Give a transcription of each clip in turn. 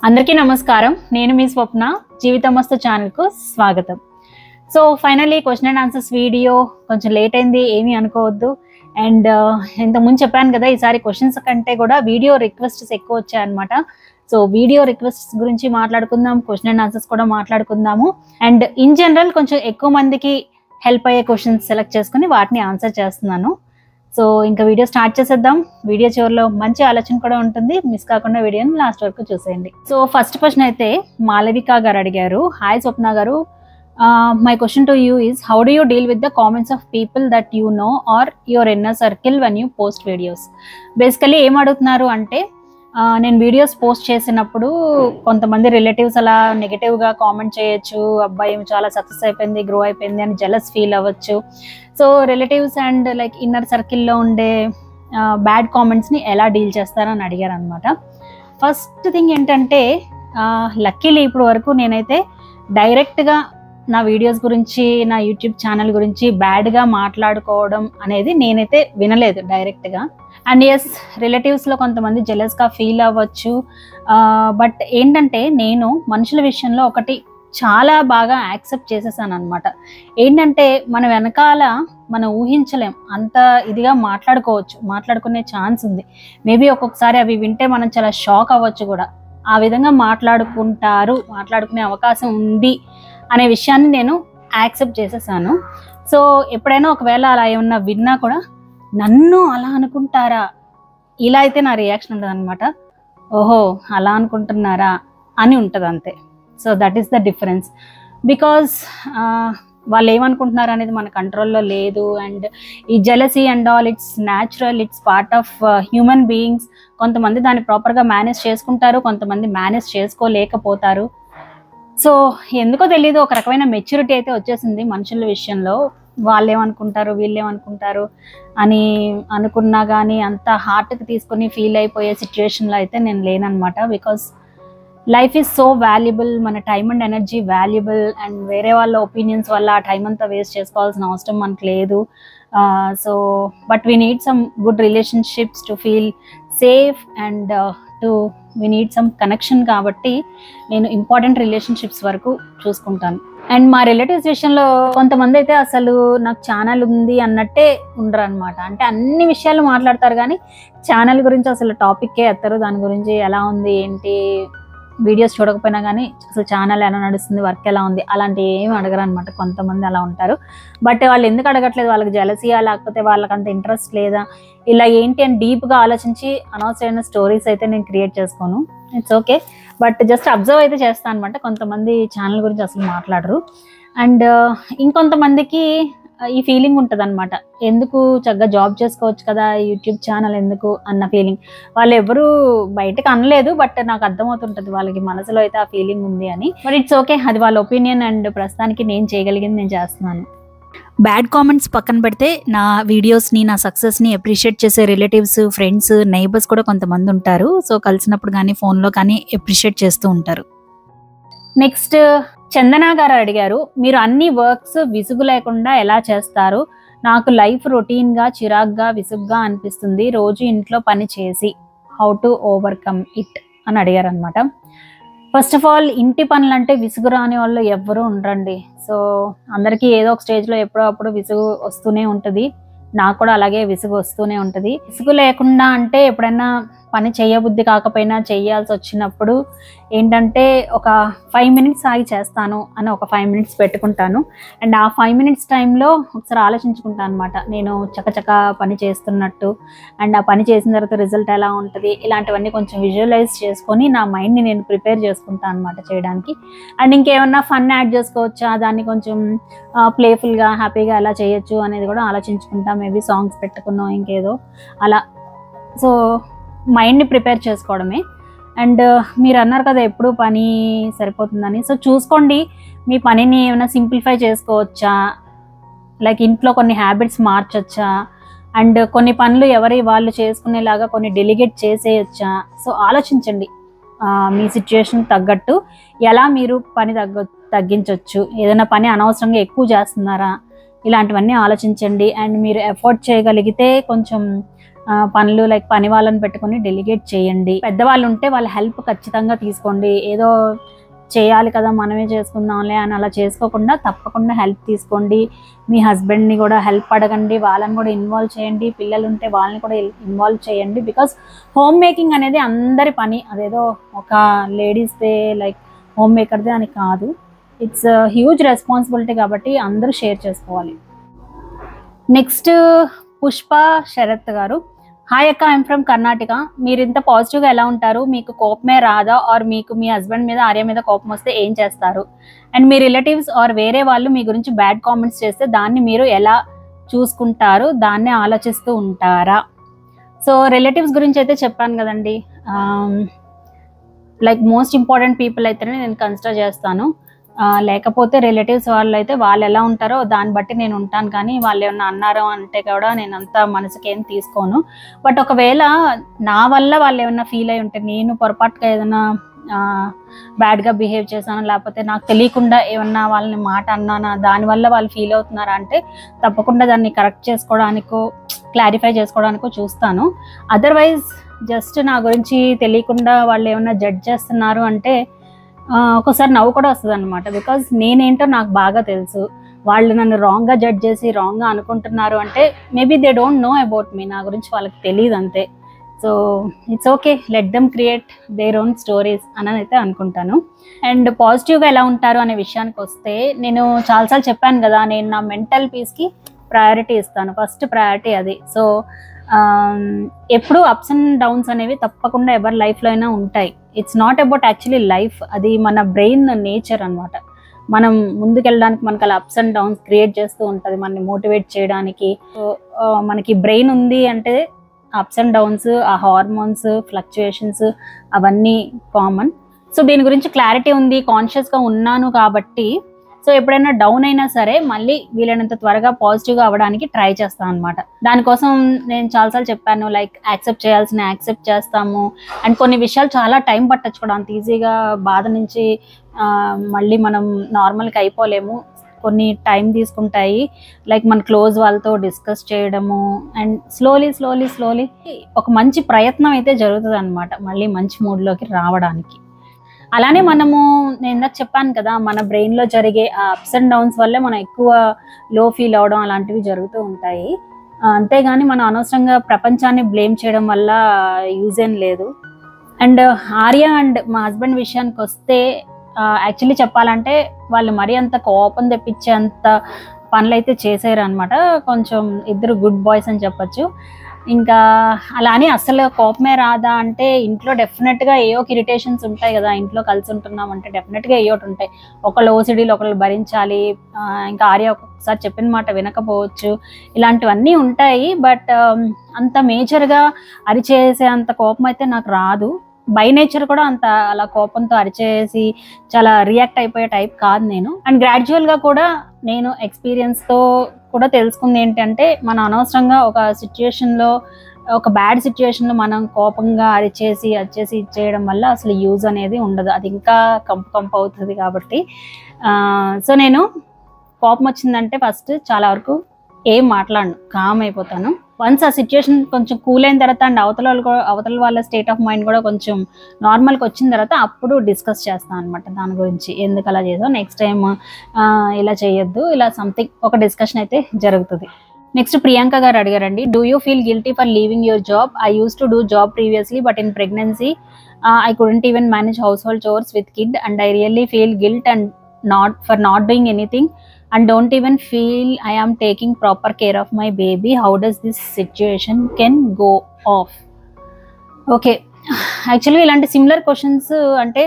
అందరికీ నమస్కారం. నేను మీ స్వప్న. జీవితమస్తు ఛానల్కు స్వాగతం. So finally question and answers video కొంచెం లేట్ అయింది, ఏమీ అనుకోవద్దు. అండ్ ఇంతకుముందు చెప్పాను కదా, ఈసారి క్వశ్చన్స్ కంటే కూడా వీడియో రిక్వెస్ట్స్ ఎక్కువ వచ్చాయన్నమాట. సో వీడియో రిక్వెస్ట్స్ గురించి మాట్లాడుకుందాం, క్వశ్చన్ అండ్ ఆన్సర్స్ కూడా మాట్లాడుకుందాము. అండ్ ఇన్ జనరల్ కొంచెం ఎక్కువ మందికి హెల్ప్ అయ్యే క్వశ్చన్స్ సెలెక్ట్ చేసుకుని వాటిని ఆన్సర్ చేస్తున్నాను. సో ఇంకా వీడియో స్టార్ట్ చేసేద్దాం. వీడియో చివరిలో మంచి ఆలోచన కూడా ఉంటుంది, మిస్ కాకుండా వీడియోని లాస్ట్ వరకు చూసేయండి. సో ఫస్ట్ క్వశ్చన్ అయితే మాలవిక గారు అడిగారు. హాయ్ స్వప్న గారు, my question to you is how do you deal with the comments of people that you know are your inner circle when you post videos. Basically ఏం అడుగుతున్నారు అంటే, నేను వీడియోస్ పోస్ట్ చేసినప్పుడు కొంతమంది రిలేటివ్స్ అలా నెగిటివ్గా కామెంట్ చేయొచ్చు, అబ్బాయి చాలా సక్సెస్ అయిపోయింది, గ్రో అయిపోయింది అని జెలస్ ఫీల్ అవ్వచ్చు. So relatives and like inner సర్కిల్లో ఉండే బ్యాడ్ కామెంట్స్ని ఎలా డీల్ చేస్తారని అడిగారు అనమాట. ఫస్ట్ థింగ్ ఏంటంటే, లక్కీలీ ఇప్పుడు వరకు నేనైతే డైరెక్ట్గా నా వీడియోస్ గురించి, నా యూట్యూబ్ ఛానల్ గురించి బ్యాడ్గా మాట్లాడుకోవడం అనేది నేనైతే వినలేదు డైరెక్ట్గా. అండ్ ఎస్, రిలేటివ్స్లో కొంతమంది జెలస్గా ఫీల్ అవ్వచ్చు. బట్ ఏంటంటే, నేను మనుషుల విషయంలో ఒకటి చాలా బాగా యాక్సెప్ట్ చేసేసాను అనమాట. ఏంటంటే, మన వెనకాల మనం ఊహించలేం, అంత ఇదిగా మాట్లాడుకునే ఛాన్స్ ఉంది. మేబీ ఒక్కొక్కసారి అవి వింటే మనం చాలా షాక్ అవ్వచ్చు కూడా. ఆ విధంగా మాట్లాడుకునే అవకాశం ఉంది అనే విషయాన్ని నేను యాక్సెప్ట్ చేసేసాను. సో ఎప్పుడైనా ఒకవేళ అలా ఏమన్నా విన్నా కూడా, నన్ను అలా అనుకుంటారా, ఇలా అయితే నా రియాక్షన్ ఉంటుంది అనమాట. ఓహో అలా అనుకుంటున్నారా అని ఉంటుంది అంతే. So that is the difference. Because వాళ్ళు ఏమనుకుంటున్నారు అనేది మన కంట్రోల్లో లేదు. అండ్ ఈ jealousy and all it's natural, it's part of human beings. కొంతమంది దాన్ని ప్రాపర్గా మేనేజ్ చేసుకుంటారు, కొంతమంది మేనేజ్ చేసుకోలేకపోతారు. సో ఎందుకో తెలీదు, ఒక రకమైన మెచ్యూరిటీ అయితే వచ్చేసింది మనుషుల విషయంలో. వాళ్ళు ఏమనుకుంటారు, వీళ్ళు ఏమనుకుంటారు అని అనుకున్నా కానీ అంత హార్ట్కి తీసుకొని ఫీల్ అయిపోయే సిచ్యువేషన్లో అయితే నేను లేననమాట. Because life is so valuable, మన time and energy valuable. And వేరే వాళ్ళ ఒపీనియన్స్ వల్ల ఆ టైం అంతా వేస్ట్ చేసుకోవాల్సిన అవసరం మనకు లేదు. So but we need some good relationships to feel safe and we need some connection. కాబట్టి నేను ఇంపార్టెంట్ రిలేషన్షిప్స్ వరకు చూసుకుంటాను. అండ్ మా రిలేటివ్స్ విషయంలో కొంతమంది అయితే అసలు నాకు ఛానల్ ఉంది అన్నట్టే ఉండరు అనమాట. అంటే అన్ని విషయాలు మాట్లాడతారు కానీ ఛానల్ గురించి అసలు టాపిక్కే ఎత్తారు. దాని గురించి ఎలా ఉంది ఏంటి, వీడియోస్ చూడకపోయినా కానీ అసలు ఛానల్ ఎలా నడుస్తుంది, వర్క్ ఎలా ఉంది, అలాంటి ఏమి అడగరు అనమాట. కొంతమంది అలా ఉంటారు. బట్ వాళ్ళు ఎందుకు అడగట్లేదు, వాళ్ళకి జెలసీయా లేకపోతే వాళ్ళకి అంత ఇంట్రెస్ట్ లేదా, ఇలా ఏంటి అని డీప్గా ఆలోచించి అనవసరమైన స్టోరీస్ అయితే నేను క్రియేట్ చేసుకోను. It's okay. But just observe అయితే చేస్తాను అనమాట. కొంతమంది ఛానల్ గురించి అసలు మాట్లాడరు. అండ్ ఇంకొంతమందికి ఈ ఫీలింగ్ ఉంటుంది అనమాట, ఎందుకు చక్కగా జాబ్ చేసుకోవచ్చు కదా, యూట్యూబ్ ఛానల్ ఎందుకు అన్న ఫీలింగ్. వాళ్ళు ఎవరు బయటకు అనలేదు, బట్ నాకు అర్థమవుతుంటుంది వాళ్ళకి మనసులో అయితే ఆ ఫీలింగ్ ఉంది అని. బట్ ఇట్స్ ఓకే, అది వాళ్ళ ఒపీనియన్. అండ్ ప్రస్తుతానికి నేను చేయగలిగింది నేను చేస్తున్నాను. బ్యాడ్ కామెంట్స్ పక్కన పెడితే నా వీడియోస్ని, నా సక్సెస్ని అప్రిషియేట్ చేసే రిలేటివ్స్, ఫ్రెండ్స్, నైబర్స్ కూడా కొంతమంది ఉంటారు. సో కలిసినప్పుడు కానీ ఫోన్లో కానీ అప్రిషియేట్ చేస్తూ ఉంటారు. నెక్స్ట్ చందన గారు అడిగారు, మీరు అన్ని వర్క్స్ విసుగు లేకుండా ఎలా చేస్తారు? నాకు లైఫ్ రొటీన్గా చిరాగ్గా విసుగ్గా అనిపిస్తుంది రోజు ఇంట్లో పని చేసి, హౌ టు ఓవర్కమ్ ఇట్ అని అడిగారు అనమాట. ఫస్ట్ ఆఫ్ ఆల్, ఇంటి పనులు అంటే విసుగు రాని వాళ్ళు ఎవ్వరూ ఉండరండి. సో అందరికీ ఏదో ఒక స్టేజ్లో ఎప్పుడో అప్పుడు విసుగు వస్తూనే ఉంటుంది. నాకు కూడా అలాగే విసుగు వస్తూనే ఉంటుంది. విసుగు లేకుండా అంటే, ఎప్పుడైనా పని చేయబుద్ధి కాకపోయినా చేయాల్సి వచ్చినప్పుడు ఏంటంటే, ఒక 5 minutes ఆగి చేస్తాను అని ఒక 5 minutes పెట్టుకుంటాను. అండ్ ఆ 5 minutes టైంలో ఒకసారి ఆలోచించుకుంటాను అనమాట, నేను చకచక పని చేస్తున్నట్టు. అండ్ ఆ పని చేసిన తర్వాత రిజల్ట్ ఎలా ఉంటుంది, ఇలాంటివన్నీ కొంచెం విజువలైజ్ చేసుకొని నా మైండ్ని నేను ప్రిపేర్ చేసుకుంటాను అనమాట చేయడానికి. అండ్ ఇంకేమన్నా ఫన్ యాడ్ చేసుకోవచ్చా, దాన్ని కొంచెం ప్లేఫుల్గా హ్యాపీగా ఎలా చేయొచ్చు అనేది కూడా ఆలోచించుకుంటాం. మేబీ సాంగ్స్ పెట్టుకున్నాం, ఇంకేదో అలా. సో మైండ్ని ప్రిపేర్ చేసుకోవడమే. అండ్ మీరు అన్నారు కదా ఎప్పుడు పని సరిపోతుందని. సో చూసుకోండి, మీ పనిని ఏమైనా సింప్లిఫై చేసుకోవచ్చా, లైక్ ఇంట్లో కొన్ని హ్యాబిట్స్ మార్చొచ్చా, అండ్ కొన్ని పనులు వాళ్ళు చేసుకునేలాగా కొన్ని డెలిగేట్ చేసేయచ్చా. సో ఆలోచించండి, మీ సిచ్యుయేషన్ తగ్గట్టు ఎలా మీరు పని తగ్గించవచ్చు, ఏదైనా పని అనవసరంగా ఎక్కువ చేస్తున్నారా, ఇలాంటివన్నీ ఆలోచించండి. అండ్ మీరు ఎఫోర్డ్ చేయగలిగితే కొంచెం పనులు లైక్ పని వాళ్ళని పెట్టుకొని డెలిగేట్ చేయండి. పెద్దవాళ్ళు ఉంటే వాళ్ళ హెల్ప్ ఖచ్చితంగా తీసుకోండి. ఏదో చేయాలి కదా మనమే చేసుకుందాంలే అని అలా చేసుకోకుండా తప్పకుండా హెల్ప్ తీసుకోండి. మీ హస్బెండ్ని కూడా హెల్ప్ అడగండి, వాళ్ళని కూడా ఇన్వాల్వ్ చేయండి. పిల్లలు ఉంటే వాళ్ళని కూడా ఇన్వాల్వ్ చేయండి. బికాస్ హోమ్ మేకింగ్ అనేది అందరి పని, అదేదో ఒక లేడీస్దే లైక్ హోమ్ మేకర్దే అని కాదు. ఇట్స్ హ్యూజ్ రెస్పాన్సిబిలిటీ కాబట్టి అందరూ షేర్ చేసుకోవాలి. నెక్స్ట్ పుష్ప శరత్ గారు, హాయ్ అక్క, ఐఎమ్ ఫ్రమ్ కర్ణాటక. మీరు ఇంత పాజిటివ్గా ఎలా ఉంటారు? మీకు కోపమే రాదా? ఆర్ మీకు మీ హస్బెండ్ మీద ఆర్య మీద కోపం వస్తే ఏం చేస్తారు? అండ్ మీ రిలేటివ్స్ ఆర్ వేరే వాళ్ళు మీ గురించి బ్యాడ్ కామెంట్స్ చేస్తే దాన్ని మీరు ఎలా చూసుకుంటారు? దాన్నే ఆలోచిస్తూ ఉంటారా? సో రిలేటివ్స్ గురించి అయితే చెప్పాను కదండి. లైక్ మోస్ట్ ఇంపార్టెంట్ పీపుల్ అయితేనే నేను కన్సిడర్ చేస్తాను. లేకపోతే రిలేటివ్స్ వాళ్ళు అయితే వాళ్ళు ఎలా ఉంటారో దాన్ని బట్టి నేను ఉంటాను. కానీ వాళ్ళు ఏమన్నా అన్నారో అంటే కూడా నేను అంత మనసుకేం తీసుకోను. బట్ ఒకవేళ నా వల్ల వాళ్ళు ఏమన్నా ఫీల్ అయి ఉంటే, నేను పొరపాటుగా ఏదైనా బ్యాడ్గా బిహేవ్ చేశాను, లేకపోతే నాకు తెలియకుండా ఏమన్నా వాళ్ళని మాట అన్నానా, దానివల్ల వాళ్ళు ఫీల్ అవుతున్నారా అంటే తప్పకుండా దాన్ని కరెక్ట్ చేసుకోవడానికో క్లారిఫై చేసుకోవడానికో చూస్తాను. అదర్వైజ్ జస్ట్ నా గురించి తెలియకుండా వాళ్ళు ఏమన్నా జడ్జ్ చేస్తున్నారు అంటే ఒకసారి నవ్వు కూడా వస్తుంది అనమాట. బికాజ్ నేనేంటో నాకు బాగా తెలుసు. వాళ్ళు నన్ను రాంగ్గా జడ్జ్ చేసి రాంగ్గా అనుకుంటున్నారు అంటే maybe they don't know about me, నా గురించి వాళ్ళకి తెలియదు అంతే. So it's okay, let them create their own stories అని అయితే అనుకుంటాను. అండ్ పాజిటివ్గా ఎలా ఉంటారు అనే విషయానికి వస్తే, నేను చాలాసార్లు చెప్పాను కదా, నేను నా మెంటల్ పీస్కి ప్రయారిటీ ఇస్తాను. ఫస్ట్ ప్రయారిటీ అది. సో ఎప్పుడు అప్స్ అండ్ డౌన్స్ అనేవి తప్పకుండా ఎవరి లైఫ్లో అయినా ఉంటాయి. It's not about actually life, అది మన బ్రెయిన్ నేచర్ అనమాట. మనం ముందుకెళ్ళడానికి మనకు అలా అప్స్ అండ్ డౌన్స్ క్రియేట్ చేస్తూ ఉంటుంది, మనని మోటివేట్ చేయడానికి. సో మనకి బ్రెయిన్ ఉంది అంటే అప్స్ అండ్ డౌన్స్, ఆ హార్మోన్స్ ఫ్లక్చుయేషన్స్ అవన్నీ కామన్. సో దీని గురించి క్లారిటీ ఉంది, కాన్షియస్గా ఉన్నాను కాబట్టి సో ఎప్పుడైనా డౌన్ అయినా సరే మళ్ళీ వీలైనంత త్వరగా పాజిటివ్గా అవ్వడానికి ట్రై చేస్తాను అనమాట. దానికోసం నేను చాలాసార్లు చెప్పాను, లైక్ యాక్సెప్ట్ చేయాల్సిన యాక్సెప్ట్ చేస్తాము. అండ్ కొన్ని విషయాలు చాలా టైం పట్టచ్చు కూడా, అంత ఈజీగా బాధ నుంచి మళ్ళీ మనం నార్మల్గా అయిపోలేము. కొన్ని టైం తీసుకుంటాయి. లైక్ మన క్లోజ్ వాళ్ళతో డిస్కస్ చేయడము అండ్ స్లోలీ ఒక మంచి ప్రయత్నం అయితే జరుగుతుంది అనమాట మళ్ళీ మంచి మూడ్లోకి రావడానికి. అలానే మనము, నేను ఇందాక చెప్పాను కదా, మన బ్రెయిన్లో జరిగే ఆ అప్స్ అండ్ డౌన్స్ వల్లే మనం ఎక్కువ లో ఫీల్ అవడం అలాంటివి జరుగుతూ ఉంటాయి. అంతేగాని మనం అనవసరంగా ప్రపంచాన్ని బ్లేమ్ చేయడం వల్ల యూజ్ ఏం లేదు. అండ్ ఆర్య అండ్ మా హస్బెండ్ విషయానికి వస్తే యాక్చువల్లీ చెప్పాలంటే వాళ్ళు మరీ అంత కోపం తెప్పించే అంత పనులు అయితే చేసారు అనమాట. కొంచెం ఇద్దరు గుడ్ బాయ్స్ అని చెప్పచ్చు. ఇంకా అలా అని అసలు కోపమే రాదా అంటే ఇంట్లో డెఫినెట్గా ఏ ఒక ఇరిటేషన్స్ ఉంటాయి కదా, ఇంట్లో కలిసి ఉంటున్నాం అంటే డెఫినెట్గా ఏ ఒకటి ఉంటాయి. ఒకళ్ళు ఓసిడీలు ఒకళ్ళు భరించాలి. ఇంకా ఆర్య ఒక్కొక్కసారి చెప్పిన మాట వినకపోవచ్చు, ఇలాంటివన్నీ ఉంటాయి. బట్ అంత మేజర్గా అరిచేసే అంత కోపం అయితే నాకు రాదు. బై నేచర్ కూడా అంత అలా కోపంతో అరిచేసి చాలా రియాక్ట్ అయిపోయే టైప్ కాదు నేను. అండ్ గ్రాడ్యువల్గా కూడా నేను ఎక్స్పీరియన్స్తో కూడా తెలుసుకుంది ఏంటంటే, మనం అనవసరంగా ఒక సిచ్యుయేషన్లో, ఒక బ్యాడ్ సిచ్యుయేషన్లో మనం కోపంగా అరిచేసి ఇచ్చేయడం వల్ల అసలు యూజ్ అనేది ఉండదు, అది ఇంకా కంపు అవుతుంది. కాబట్టి సో నేను కోపం వచ్చిందంటే ఫస్ట్ చాలా వరకు ఏం మాట్లాడను, కామ్ అయిపోతాను. వన్స్ ఆ సిచ్యుయేషన్ కొంచెం కూల్ అయిన తర్వాత అండ్ అవతల వాళ్ళ స్టేట్ ఆఫ్ మైండ్ కూడా కొంచెం నార్మల్కి వచ్చిన తర్వాత అప్పుడు డిస్కస్ చేస్తాను అనమాట దాని గురించి. ఎందుకు అలా చేసావు, నెక్స్ట్ టైం ఇలా చేయొద్దు, ఇలా సంథింగ్ ఒక డిస్కషన్ అయితే జరుగుతుంది. నెక్స్ట్ ప్రియాంక గారు అడిగారండి, do you feel guilty for leaving your job? I use to do job previously but in pregnancy I couldn't even manage household chores with kid and I really feel guilt and not doing anything and don't even feel I am taking proper care of my baby. How does this situation can go off? Okay, యాక్చువల్గా ఇలాంటి similar questions అంటే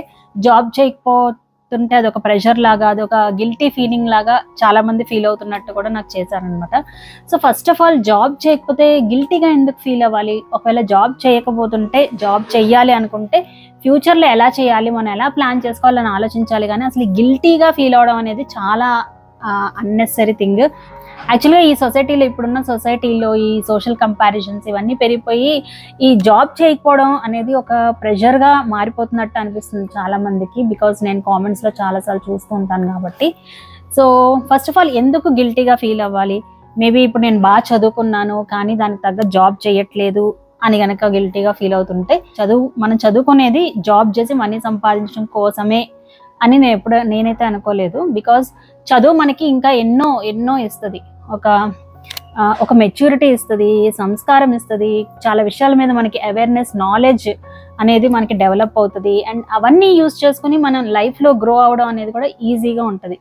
job చేయకపోతుంటే అదొక pressure లాగా, అదొక guilty feeling లాగా చాలా మంది feel అవుతున్నట్టు కూడా నాకు చేశారనమాట. So first of all, job చేయకపోతే గిల్టీగా ఎందుకు ఫీల్ అవ్వాలి? ఒకవేళ జాబ్ చేయకపోతుంటే, జాబ్ చెయ్యాలి అనుకుంటే ఫ్యూచర్లో ఎలా చేయాలి, మనం ఎలా ప్లాన్ చేసుకోవాలని ఆలోచించాలి. కానీ అసలు గిల్టీగా ఫీల్ అవడం అనేది చాలా అన్నెసరీ థింగ్. యాక్చువల్గా ఈ సొసైటీలో, ఇప్పుడున్న సొసైటీలో ఈ సోషల్ కంపారిజన్స్ ఇవన్నీ పెరిగిపోయి ఈ జాబ్ చేయకపోవడం అనేది ఒక ప్రెషర్గా మారిపోతున్నట్టు అనిపిస్తుంది చాలామందికి. బికాజ్ నేను కామెంట్స్లో చాలాసార్లు చూస్తూ ఉంటాను కాబట్టి. సో ఫస్ట్ ఆఫ్ ఆల్, ఎందుకు గిల్టీగా ఫీల్ అవ్వాలి? మేబీ ఇప్పుడు నేను బాగా చదువుకున్నాను కానీ దానికి తగ్గ జాబ్ చేయట్లేదు అని కనుక గిల్టీగా ఫీల్ అవుతుంటే, మనం చదువుకునేది జాబ్ చేసి మనీ సంపాదించడం కోసమే అని నేనైతే అనుకోలేదు. బికాజ్ చదువు మనకి ఇంకా ఎన్నో ఎన్నో ఇస్తుంది. ఒక మెచ్యూరిటీ ఇస్తుంది, సంస్కారం ఇస్తుంది, చాలా విషయాల మీద మనకి అవేర్నెస్, నాలెడ్జ్ అనేది మనకి డెవలప్ అవుతుంది. అండ్ అవన్నీ యూజ్ చేసుకుని మనం లైఫ్లో గ్రో అవడం అనేది కూడా ఈజీగా ఉంటుంది.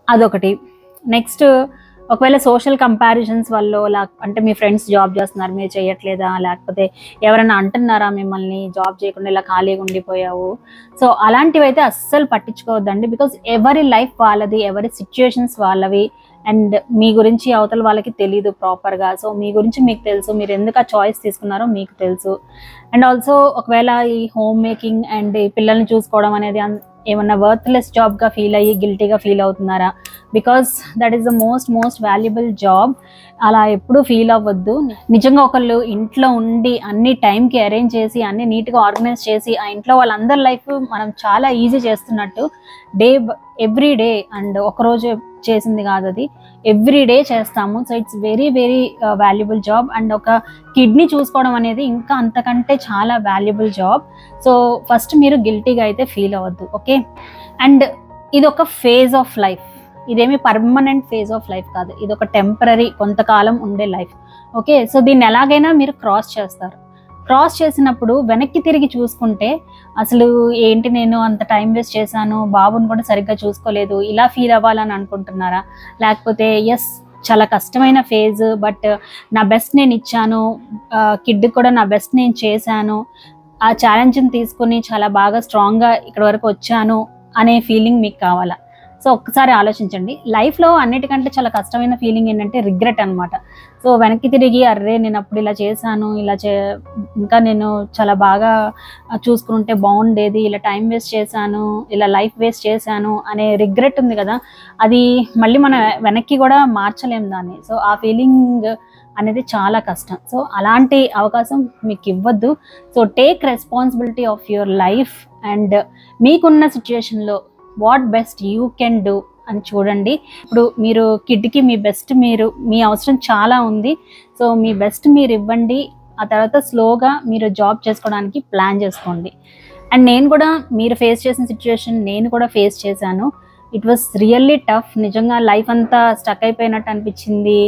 అదొకటి. నెక్స్ట్, ఒకవేళ సోషల్ కంపారిజన్స్ వల్ల అంటే మీ ఫ్రెండ్స్ జాబ్ చేస్తున్నారు, మీరు చేయట్లేదా, లేకపోతే ఎవరైనా అంటున్నారా మిమ్మల్ని జాబ్ చేయకుండా ఇలా ఖాళీగా ఉండిపోయావు, సో అలాంటివి అయితే అస్సలు పట్టించుకోవద్దండి. బికాజ్ ఎవరి లైఫ్ వాళ్ళది, ఎవరి సిచ్యుయేషన్స్ వాళ్ళవి. అండ్ మీ గురించి అవతల వాళ్ళకి తెలీదు ప్రాపర్గా. సో మీ గురించి మీకు తెలుసు, మీరు ఎందుకు ఆ చాయిస్ తీసుకున్నారో మీకు తెలుసు. అండ్ ఆల్సో ఒకవేళ ఈ హోమ్ మేకింగ్ అండ్ ఈ పిల్లల్ని చూసుకోవడం అనేది ఏమన్నా వర్త్లెస్ జాబ్గా ఫీల్ అయ్యి గిల్టీగా ఫీల్ అవుతున్నారా? Because that is the most valuable job. అలా ఎప్పుడూ ఫీల్ అవ్వద్దు. నిజంగా ఒకళ్ళు ఇంట్లో ఉండి అన్ని టైంకి అరేంజ్ చేసి అన్ని నీట్గా ఆర్గనైజ్ చేసి ఆ ఇంట్లో వాళ్ళందరి లైఫ్ మనం చాలా ఈజీ చేస్తున్నట్టు ఎవ్రీ డే, అండ్ ఒకరోజు చేసింది కాదు, అది ఎవ్రీ డే చేస్తాము. So it's very very valuable job. And ఒక కిడ్నీ చూసుకోవడం అనేది ఇంకా అంతకంటే చాలా వాల్యుబుల్ జాబ్. సో ఫస్ట్ మీరు గిల్టీగా అయితే ఫీల్ అవ్వద్దు, ఓకే? అండ్ ఇది ఒక ఫేజ్ ఆఫ్ లైఫ్, ఇదేమి పర్మనెంట్ ఫేజ్ ఆఫ్ లైఫ్ కాదు, ఇది ఒక టెంపరరీ, కొంతకాలం ఉండే లైఫ్, ఓకే? సో దీన్ని ఎలాగైనా మీరు క్రాస్ చేస్తారు. క్రాస్ చేసినప్పుడు వెనక్కి తిరిగి చూసుకుంటే అసలు ఏంటి నేను అంత టైం వేస్ట్ చేశాను, బాబుని కూడా సరిగ్గా చూసుకోలేదు, ఇలా ఫీల్ అవ్వాలని అనుకుంటున్నారా? లేకపోతే ఎస్ చాలా కష్టమైన ఫేజ్, బట్ నా బెస్ట్ నేను ఇచ్చాను, కిడ్కి కూడా నా బెస్ట్ నేను చేశాను, ఆ ఛాలెంజ్ని తీసుకుని చాలా బాగా స్ట్రాంగ్గా ఇక్కడ వరకు వచ్చాను అనే ఫీలింగ్ మీకు కావాలా? సో ఒక్కసారి ఆలోచించండి. లైఫ్లో అన్నిటికంటే చాలా కష్టమైన ఫీలింగ్ ఏంటంటే రిగ్రెట్ అనమాట. సో వెనక్కి తిరిగి అర్రే నేను అప్పుడు ఇలా చేశాను, ఇంకా నేను చాలా బాగా చూసుకుంటే బాగుండేది, ఇలా టైం వేస్ట్ చేశాను, ఇలా లైఫ్ వేస్ట్ చేశాను అనే రిగ్రెట్ ఉంది కదా, అది మళ్ళీ మనం వెనక్కి కూడా మార్చలేము దాన్ని. సో ఆ ఫీలింగ్ అనేది చాలా కష్టం. సో అలాంటి అవకాశం మీకు ఇవ్వద్దు. So take responsibility of your life and మీకున్న సిచ్యుయేషన్లో what best you can do అని చూడండి. ఇప్పుడు మీరు కిడ్కి మీ అవసరం చాలా ఉంది. సో మీ బెస్ట్ మీరు ఇవ్వండి. ఆ తర్వాత స్లోగా మీరు జాబ్ చేసుకోవడానికి ప్లాన్ చేసుకోండి. అండ్ నేను కూడా మీరు ఫేస్ చేసిన సిచ్యుయేషన్ నేను కూడా ఫేస్ చేశాను. It was really tough. నిజంగా లైఫ్ అంతా స్టక్ అయిపోయినట్టు అనిపించింది,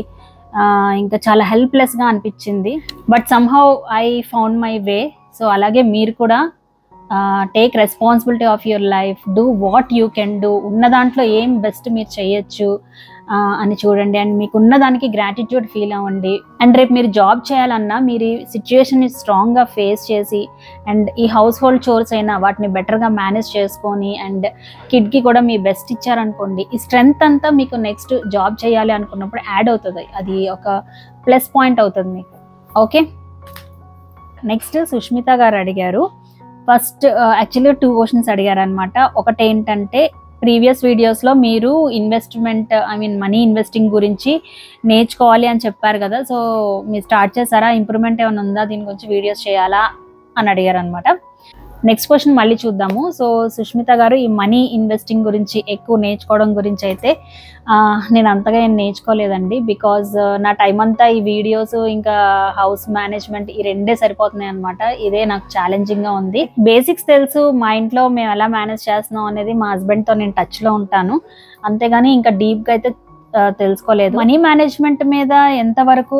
ఇంకా చాలా హెల్ప్లెస్గా అనిపించింది. But somehow I found my way. So అలాగే మీరు కూడా take responsibility of your life, do what you can do, ఉన్న దాంట్లో ఏం బెస్ట్ మీరు చేయొచ్చు అని చూడండి. అండ్ మీకు ఉన్న దానికి గ్రాటిట్యూడ్ ఫీల్ అవ్వండి. అండ్ రేపు మీరు జాబ్ చేయాలన్నా మీరు ఈ సిచ్యుయేషన్ని స్ట్రాంగ్గా ఫేస్ చేసి అండ్ ఈ హౌస్ హోల్డ్ చోర్స్ అయినా వాటిని బెటర్గా మేనేజ్ చేసుకొని అండ్ కిడ్కి కూడా మీ బెస్ట్ ఇచ్చారనుకోండి, ఈ స్ట్రెంగ్త్ అంతా మీకు నెక్స్ట్ జాబ్ చేయాలి అనుకున్నప్పుడు యాడ్ అవుతుంది. అది ఒక ప్లస్ పాయింట్ అవుతుంది మీకు, ఓకే? నెక్స్ట్ సుష్మిత గారు అడిగారు. ఫస్ట్ యాక్చువల్గా 2 క్వశ్చన్స్ అడిగారు అనమాట. ఒకటి ఏంటంటే ప్రీవియస్ వీడియోస్లో మీరు మనీ ఇన్వెస్టింగ్ గురించి నేర్చుకోవాలి అని చెప్పారు కదా, సో మీరు స్టార్ట్ చేశారా, ఇంప్రూవ్మెంట్ ఏమైనా ఉందా, దీని గురించి వీడియోస్ చేయాలా అని అడిగారు అనమాట. నెక్స్ట్ క్వశ్చన్ మళ్ళీ చూద్దాము. సో సుష్మిత గారు ఈ మనీ ఇన్వెస్టింగ్ గురించి ఎక్కువ నేర్చుకోవడం గురించి అయితే నేను అంతగా ఏం నేర్చుకోలేదండి. బికాజ్ నా టైం అంతా ఈ వీడియోస్ ఇంకా హౌస్ మేనేజ్మెంట్ ఈ రెండే సరిపోతున్నాయి అనమాట. ఇదే నాకు ఛాలెంజింగ్గా ఉంది. బేసిక్స్ తెలుసు, మా ఇంట్లో మేము ఎలా మేనేజ్ చేస్తున్నాం అనేది మా హస్బెండ్తో నేను టచ్లో ఉంటాను, అంతేగాని ఇంకా డీప్గా అయితే తెలుసుకోలేదు. మనీ మేనేజ్మెంట్ మీద ఎంతవరకు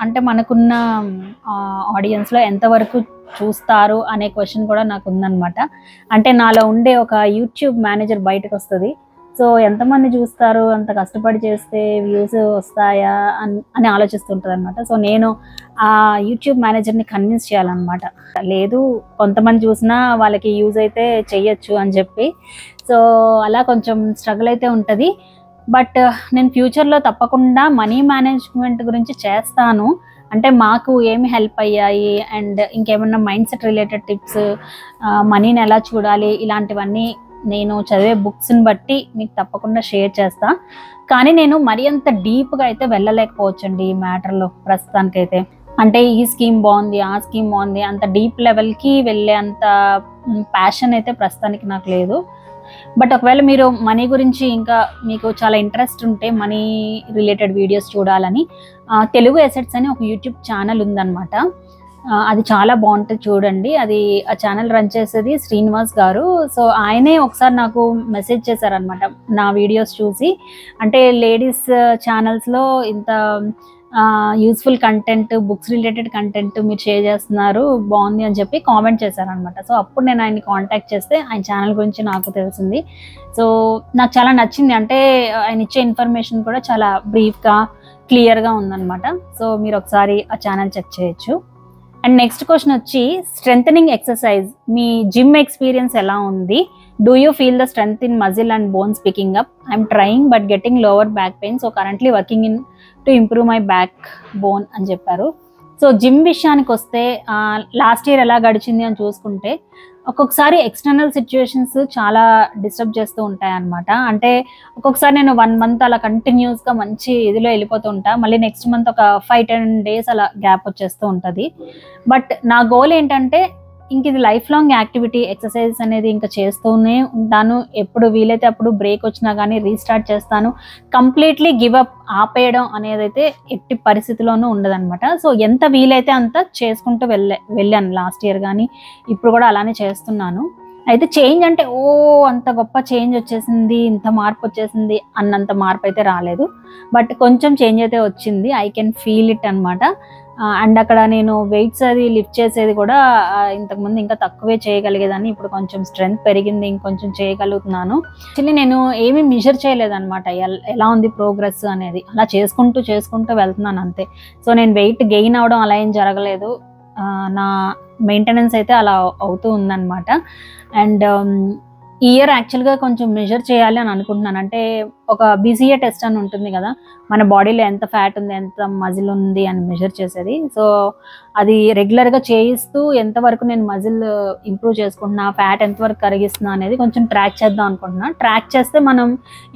అంటే మనకున్న ఆడియన్స్లో ఎంతవరకు చూస్తారు అనే క్వశ్చన్ కూడా నాకు ఉందన్నమాట. అంటే నాలో ఉండే ఒక యూట్యూబ్ మేనేజర్ బయటకు వస్తుంది. సో ఎంతమంది చూస్తారు, అంత కష్టపడి చేస్తే వ్యూస్ వస్తాయా అని ఆలోచిస్తుంటుంది అనమాట. సో నేను ఆ యూట్యూబ్ మేనేజర్ని కన్విన్స్ చేయాలన్నమాట. లేదు కొంతమంది చూసినా వాళ్ళకి యూజ్ అయితే చెయ్యొచ్చు అని చెప్పి. సో అలా కొంచెం స్ట్రగుల్ అయితే ఉంటుంది. బట్ నేను ఫ్యూచర్లో తప్పకుండా మనీ మేనేజ్మెంట్ గురించి చేస్తాను. అంటే మాకు ఏమి హెల్ప్ అయ్యాయి అండ్ ఇంకేమన్నా మైండ్ సెట్ రిలేటెడ్ టిప్స్, మనీని ఎలా చూడాలి, ఇలాంటివన్నీ నేను చదివే బుక్స్ని బట్టి మీకు తప్పకుండా షేర్ చేస్తా. కానీ నేను మరీ అంత డీప్గా అయితే వెళ్ళలేకపోవచ్చండి ఈ మ్యాటర్లో ప్రస్తుతానికైతే. అంటే ఈ స్కీమ్ బాగుంది, ఆ స్కీమ్ బాగుంది, అంత డీప్ లెవెల్కి వెళ్ళే అంత ప్యాషన్ అయితే ప్రస్తుతానికి నాకు లేదు. బట్ ఒకవేళ మీరు మనీ గురించి ఇంకా మీకు చాలా ఇంట్రెస్ట్ ఉంటే మనీ రిలేటెడ్ వీడియోస్ చూడాలని తెలుగు ఎసెట్స్ అని ఒక యూట్యూబ్ ఛానల్ ఉందన్నమాట. అది చాలా బాగుంటుంది, చూడండి. అది ఆ ఛానల్ రన్ చేసేది శ్రీనివాస్ గారు. సో ఆయనే ఒకసారి నాకు మెసేజ్ చేశారనమాట నా వీడియోస్ చూసి. అంటే లేడీస్ ఛానల్స్లో ఇంత useful content, books related content మీరు షేర్ చేస్తున్నారు, బాగుంది అని చెప్పి కామెంట్ చేశారనమాట. సో అప్పుడు నేను ఆయన్ని కాంటాక్ట్ చేస్తే ఆయన ఛానల్ గురించి నాకు తెలిసింది. సో నాకు చాలా నచ్చింది. అంటే ఆయన ఇచ్చే ఇన్ఫర్మేషన్ కూడా చాలా బ్రీఫ్గా, క్లియర్గా ఉందన్నమాట. సో మీరు ఒకసారి ఆ ఛానల్ చెక్ చేయొచ్చు. అండ్ నెక్స్ట్ క్వశ్చన్ వచ్చి స్ట్రెంథనింగ్ ఎక్సర్సైజ్, మీ జిమ్ ఎక్స్పీరియన్స్ ఎలా ఉంది? Do you feel the strength in muscle and bones picking up? I'm trying but getting lower back pain, so currently working in to improve my back bone అని చెప్పారు. So gym విషయానికి వస్తే last year ఎలా గడిచింది అని చూసుకుంటే ఒక్కొక్కసారి external situations చాలా డిస్టర్బ్ చేస్తూ ఉంటాయి అన్నమాట. అంటే ఒక్కొక్కసారి నేను 1 month అలా కంటిన్యూస్గా మంచి ఇదిలో వెళ్ళిపోతూ ఉంటా, మళ్ళీ నెక్స్ట్ మంత్ ఒక 5-10 days అలా గ్యాప్ వచ్చేస్తూ ఉంటుంది. బట్ నా గోల్ ఏంటంటే ఇంక ఇది లైఫ్ లాంగ్ యాక్టివిటీ, ఎక్సర్సైజ్ అనేది ఇంకా చేస్తూనే ఉంటాను. ఎప్పుడు వీలైతే అప్పుడు బ్రేక్ వచ్చినా కానీ రీస్టార్ట్ చేస్తాను. కంప్లీట్లీ గివ్ అప్, ఆపేయడం అనేది అయితే ఎట్టి పరిస్థితిలోనూ ఉండదన్నమాట. సో ఎంత వీలైతే అంత చేసుకుంటూ వెళ్ళాను లాస్ట్ ఇయర్ కానీ, ఇప్పుడు కూడా అలానే చేస్తున్నాను. అయితే చేంజ్ అంటే అంత గొప్ప చేంజ్ వచ్చేసింది, ఇంత మార్పు వచ్చేసింది అన్నంత మార్పు అయితే రాలేదు. బట్ కొంచెం చేంజ్ అయితే వచ్చింది. ఐ కెన్ ఫీల్ ఇట్ అనమాట. అండ్ అక్కడ నేను వెయిట్స్ అది లిఫ్ట్ చేసేది కూడా ఇంతకుముందు ఇంకా తక్కువే చేయగలిగేదాన్ని. ఇప్పుడు కొంచెం స్ట్రెంగ్త్ పెరిగింది, ఇంకొంచెం చేయగలుగుతున్నాను. యాక్చువల్లీ నేను ఏమీ మెజర్ చేయలేదన్నమాట ఎలా ఉంది ప్రోగ్రెస్ అనేది. అలా చేసుకుంటూ వెళ్తున్నాను అంతే. సో నేను వెయిట్ గెయిన్ అవడం అలా ఏం జరగలేదు. నా మెయింటెనెన్స్ అయితే అలా అవుతూ ఉందన్నమాట. అండ్ ఈ ఇయర్ యాక్చువల్గా కొంచెం మెజర్ చేయాలి అని అనుకుంటున్నాను. అంటే ఒక BCA టెస్ట్ అని ఉంటుంది కదా, మన బాడీలో ఎంత ఫ్యాట్ ఉంది, ఎంత మజిల్ ఉంది అని మెజర్ చేసేది. సో అది రెగ్యులర్గా చేయిస్తూ ఎంతవరకు నేను మజిల్ ఇంప్రూవ్ చేసుకుంటున్నా, ఫ్యాట్ ఎంతవరకు కరిగిస్తున్నా అనేది కొంచెం ట్రాక్ చేద్దాం అనుకుంటున్నా. ట్రాక్ చేస్తే మనం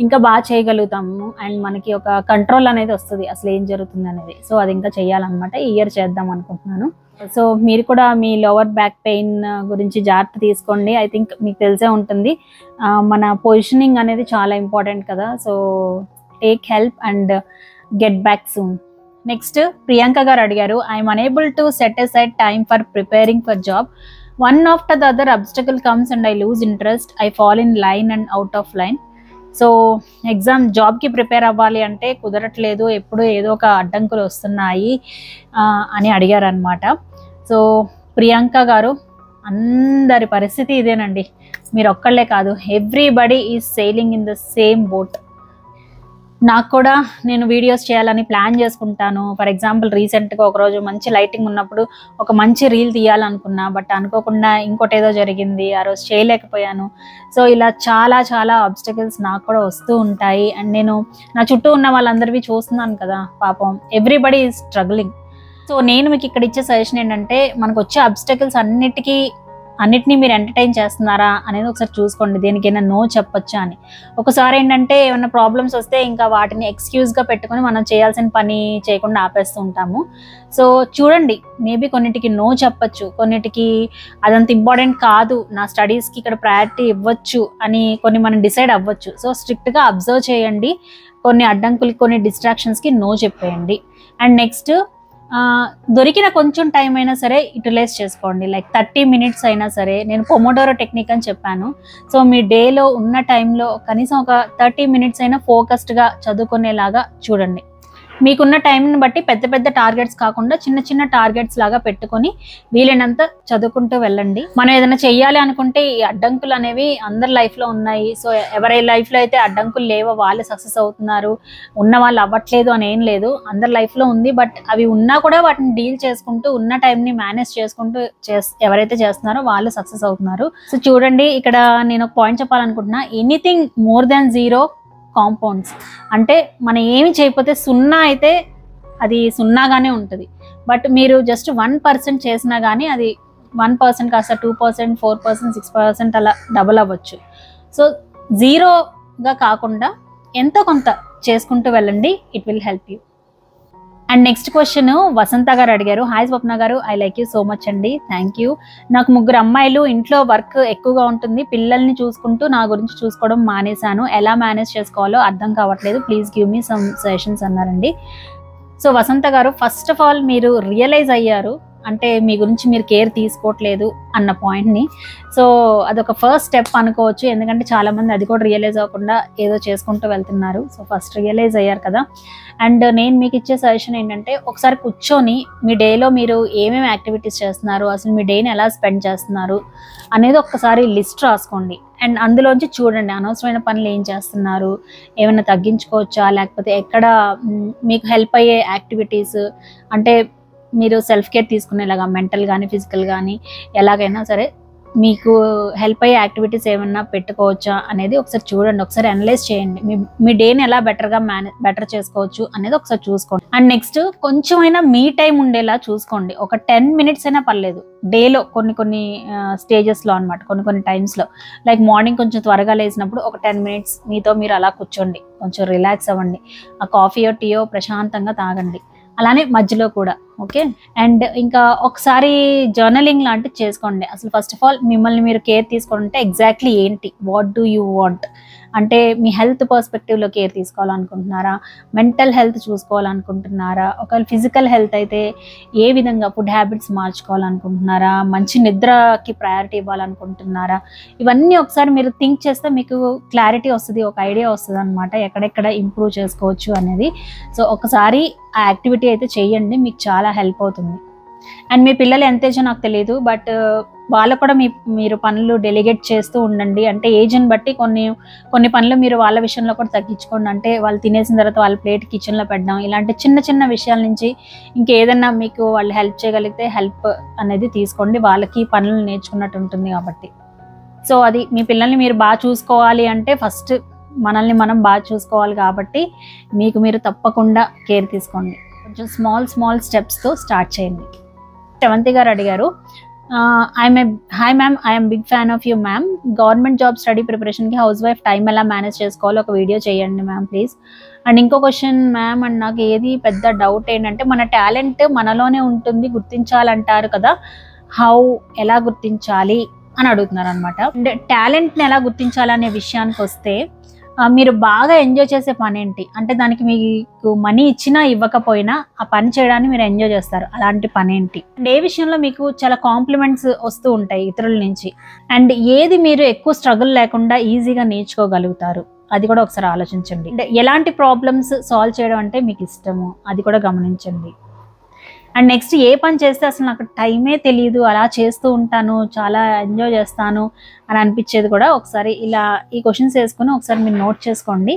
ఇంకా బాగా చేయగలుగుతాము అండ్ మనకి ఒక కంట్రోల్ అనేది వస్తుంది అసలు ఏం జరుగుతుంది అనేది. సో అది ఇంకా చేయాలన్నమాట, ఈ ఇయర్ చేద్దాం అనుకుంటున్నాను. సో మీరు కూడా మీ లోవర్ బ్యాక్ పెయిన్ గురించి జాగ్రత్త తీసుకోండి. ఐ థింక్ మీకు తెలిసే ఉంటుంది, మన పొజిషనింగ్ అనేది చాలా ఇంపార్టెంట్ కదా. So take help and get back soon. Next Priyanka గారు అడిగారు, I'm unable to set aside time for preparing for job. One after the other obstacle comes and I lose interest. I fall in line and out of line. So జాబ్కి prepare అవ్వాలి అంటే కుదరట్లేదు, ఎప్పుడు ఏదో ఒక అడ్డంకులు వస్తున్నాయి అని అడిగారు అనమాట. సో ప్రియాంక గారు, అందరి పరిస్థితి ఇదేనండి, మీరు ఒక్కళ్ళే కాదు, everybody is sailing in the same boat. నాకు కూడా నేను వీడియోస్ చేయాలని ప్లాన్ చేసుకుంటాను. ఫర్ ఎగ్జాంపుల్ రీసెంట్గా ఒకరోజు మంచి లైటింగ్ ఉన్నప్పుడు ఒక మంచి రీల్ తీయాలనుకున్నా, బట్ అనుకోకుండా ఇంకోటి ఏదో జరిగింది, ఆ రోజు చేయలేకపోయాను. సో ఇలా చాలా చాలా ఆబ్స్టకల్స్ నాకు కూడా వస్తూ ఉంటాయి. అండ్ నేను నా చుట్టూ ఉన్న వాళ్ళందరివి చూస్తున్నాను కదా, పాపం ఎవ్రీబడి ఈజ్ స్ట్రగ్లింగ్. సో నేను మీకు ఇక్కడ ఇచ్చే సజెషన్ ఏంటంటే, మనకు వచ్చే ఆబ్స్టకల్స్ అన్నిటినీ మీరు ఎంటర్టైన్ చేస్తున్నారా అనేది ఒకసారి చూసుకోండి, దేనికైనా నో చెప్పొచ్చా అని. ఒకసారి ఏంటంటే ఏమైనా ప్రాబ్లమ్స్ వస్తే ఇంకా వాటిని ఎక్స్క్యూజ్గా పెట్టుకొని మనం చేయాల్సిన పని చేయకుండా ఆపేస్తూ ఉంటాము. సో చూడండి, మేబీ కొన్నిటికి నో చెప్పచ్చు, కొన్నిటికి అదంత ఇంపార్టెంట్ కాదు, నా స్టడీస్కి ఇక్కడ ప్రయారిటీ ఇవ్వచ్చు అని కొన్ని మనం డిసైడ్ అవ్వచ్చు. సో స్ట్రిక్ట్గా అబ్జర్వ్ చేయండి, కొన్ని అడ్డంకులకి, కొన్ని డిస్ట్రాక్షన్స్కి నో చెప్పేయండి. అండ్ నెక్స్ట్ దొరికిన కొంచెం టైం అయినా సరే యూటిలైజ్ చేసుకోండి. లైక్ 30 minutes అయినా సరే, నేను పొమోడోరో టెక్నిక్ అని చెప్పాను. సో మీ డేలో ఉన్న టైంలో కనీసం ఒక 30 minutes అయినా ఫోకస్డ్గా చదువుకునేలాగా చూడండి. మీకున్న టైంని బట్టి పెద్ద పెద్ద టార్గెట్స్ కాకుండా చిన్న చిన్న టార్గెట్స్ లాగా పెట్టుకొని వీలైనంత చదువుకుంటూ వెళ్ళండి. మనం ఏదైనా చెయ్యాలి అనుకుంటే ఈ అడ్డంకులు అనేవి అందరి లైఫ్లో ఉన్నాయి. సో ఎవరి లైఫ్లో అయితే అడ్డంకులు లేవో వాళ్ళు సక్సెస్ అవుతున్నారు, ఉన్న వాళ్ళు అవ్వట్లేదు అని ఏం లేదు, అందరి లైఫ్లో ఉంది. బట్ అవి ఉన్నా కూడా వాటిని డీల్ చేసుకుంటూ, ఉన్న టైంని మేనేజ్ చేసుకుంటూ ఎవరైతే చేస్తున్నారో వాళ్ళు సక్సెస్ అవుతున్నారు. సో చూడండి, ఇక్కడ నేను ఒక పాయింట్ చెప్పాలనుకుంటున్నా, ఎనీథింగ్ మోర్ దాన్ 0 కాంపౌండ్స్. అంటే మనం ఏమి చేయకపోతే 0 అయితే అది 0గానే ఉంటుంది. బట్ మీరు జస్ట్ 1% చేసినా కానీ అది 1% కాస్త 2%, 4%, 6% అలా డబుల్ అవ్వచ్చు. సో 0గా కాకుండా ఎంతో కొంత చేసుకుంటూ వెళ్ళండి, it will help you. And next question Vasantha garu అడిగారు. Hi Swapna garu, I like you so much అండి, థ్యాంక్ యూ. నాకు 3 అమ్మాయిలు, ఇంట్లో వర్క్ ఎక్కువగా ఉంటుంది, పిల్లల్ని చూసుకుంటూ నా గురించి చూసుకోవడం మానేశాను, ఎలా మేనేజ్ చేసుకోవాలో అర్థం కావట్లేదు, please give me some suggestions అన్నారండి. సో వసంత గారు, ఫస్ట్ ఆఫ్ ఆల్ మీరు రియలైజ్ అయ్యారు అంటే మీ గురించి మీరు కేర్ తీసుకోవట్లేదు అన్న పాయింట్ని. సో అదొక ఫస్ట్ స్టెప్ అనుకోవచ్చు, ఎందుకంటే చాలామంది అది కూడా రియలైజ్ అవ్వకుండా ఏదో చేసుకుంటూ వెళ్తున్నారు. సో ఫస్ట్ రియలైజ్ అయ్యారు కదా. అండ్ నేను మీకు ఇచ్చే సజెషన్ ఏంటంటే, ఒకసారి కూర్చొని మీ డేలో మీరు ఏమేమి యాక్టివిటీస్ చేస్తున్నారు, అసలు మీ డేని ఎలా స్పెండ్ చేస్తున్నారు అనేది ఒక్కసారి లిస్ట్ రాసుకోండి. అండ్ అందులోంచి చూడండి అనవసరమైన పనులు ఏం చేస్తున్నారు, ఏమైనా తగ్గించుకోవచ్చా, లేకపోతే ఎక్కడ మీకు హెల్ప్ అయ్యే యాక్టివిటీస్, అంటే మీరు సెల్ఫ్ కేర్ తీసుకునేలాగా మెంటల్ కానీ ఫిజికల్ కానీ ఎలాగైనా సరే మీకు హెల్ప్ అయ్యే యాక్టివిటీస్ ఏమన్నా పెట్టుకోవచ్చా అనేది ఒకసారి చూడండి, ఒకసారి అనలైజ్ చేయండి. మీ డేని ఎలా బెటర్ చేసుకోవచ్చు అనేది ఒకసారి చూసుకోండి. అండ్ నెక్స్ట్ కొంచెమైనా మీ టైం ఉండేలా చూసుకోండి. ఒక 10 minutes అయినా పర్లేదు డేలో, కొన్ని స్టేజెస్లో అనమాట, కొన్ని టైమ్స్లో. లైక్ మార్నింగ్ కొంచెం త్వరగా లేచినప్పుడు ఒక 10 minutes మీతో మీరు అలా కూర్చోండి, కొంచెం రిలాక్స్ అవ్వండి, ఆ కాఫీయో టీయో ప్రశాంతంగా తాగండి, అలానే మధ్యలో కూడా. ఓకే. అండ్ ఇంకా ఒకసారి జర్నలింగ్ లాంటివి చేసుకోండి. అసలు ఫస్ట్ ఆఫ్ ఆల్ మిమ్మల్ని మీరు కేర్ తీసుకుంటే ఎగ్జాక్ట్లీ ఏంటి, వాట్ డూ యూ వాంట్, అంటే మీ హెల్త్ పర్స్పెక్టివ్లో కేర్ తీసుకోవాలనుకుంటున్నారా, మెంటల్ హెల్త్ చూసుకోవాలనుకుంటున్నారా, ఒకవేళ ఫిజికల్ హెల్త్ అయితే ఏ విధంగా ఫుడ్ హ్యాబిట్స్ మార్చుకోవాలనుకుంటున్నారా, మంచి నిద్రకి ప్రయారిటీ ఇవ్వాలనుకుంటున్నారా, ఇవన్నీ ఒకసారి మీరు థింక్ చేస్తే మీకు క్లారిటీ వస్తుంది, ఒక ఐడియా వస్తుంది అనమాట, ఎక్కడెక్కడ ఇంప్రూవ్ చేసుకోవచ్చు అనేది. సో ఒకసారి ఆ యాక్టివిటీ అయితే చేయండి, మీకు చాలా హెల్ప్ అవుతుంది. అండ్ మీ పిల్లలు ఎంత ఏజో నాకు తెలియదు, బట్ వాళ్ళకు కూడా మీరు పనులు డెలిగేట్ చేస్తూ ఉండండి. అంటే ఏజ్ని బట్టి కొన్ని పనులు మీరు వాళ్ళ విషయంలో కూడా తగ్గించుకోండి. అంటే వాళ్ళు తినేసిన తర్వాత వాళ్ళ ప్లేట్ కిచెన్లో పెట్టడం, ఇలాంటి చిన్న విషయాల నుంచి ఇంకేదన్నా మీకు వాళ్ళు హెల్ప్ చేయగలిగితే హెల్ప్ అనేది తీసుకోండి, వాళ్ళకి పనులు నేర్చుకున్నట్టు ఉంటుంది కాబట్టి. సో అది మీ పిల్లల్ని మీరు బాగా చూసుకోవాలి అంటే ఫస్ట్ మనల్ని మనం బాగా చూసుకోవాలి కాబట్టి మీకు మీరు తప్పకుండా కేర్ తీసుకోండి. కొంచెం స్మాల్ స్టెప్స్తో స్టార్ట్ చేయండి. శ్రవంతి గారు అడిగారు, hi ma'am, I'm big fan of you ma'am, government job study ప్రిపరేషన్కి హౌస్ వైఫ్ టైం ఎలా మేనేజ్ చేసుకోవాలో ఒక వీడియో చేయండి మ్యామ్ ప్లీజ్. అండ్ ఇంకో క్వశ్చన్ మ్యామ్, అండ్ నాకు ఏది పెద్ద డౌట్ ఏంటంటే, మన టాలెంట్ మనలోనే ఉంటుంది, గుర్తించాలంటారు కదా, ఎలా గుర్తించాలి అని అడుగుతున్నారు అనమాట. అండ్ టాలెంట్ని ఎలా గుర్తించాలనే విషయానికి వస్తే, మీరు బాగా ఎంజాయ్ చేసే పని ఏంటి, అంటే దానికి మీకు మనీ ఇచ్చినా ఇవ్వకపోయినా ఆ పని చేయడానికి మీరు ఎంజాయ్ చేస్తారు, అలాంటి పని ఏంటి. అండ్ ఏ విషయంలో మీకు చాలా కాంప్లిమెంట్స్ వస్తూ ఉంటాయి ఇతరుల నుంచి, అండ్ ఏది మీరు ఎక్కువ స్ట్రగుల్ లేకుండా ఈజీగా నేర్చుకోగలుగుతారు, అది కూడా ఒకసారి ఆలోచించండి. అంటే ఎలాంటి ప్రాబ్లమ్స్ సాల్వ్ చేయడం అంటే మీకు ఇష్టము, అది కూడా గమనించండి. అండ్ నెక్స్ట్ ఏ పని చేస్తే అసలు నాకు టైమే తెలియదు, అలా చేస్తూ ఉంటాను, చాలా ఎంజాయ్ చేస్తాను అని అనిపించేది కూడా ఒకసారి ఇలా ఈ క్వశ్చన్స్ వేసుకుని ఒకసారి మీరు నోట్ చేసుకోండి.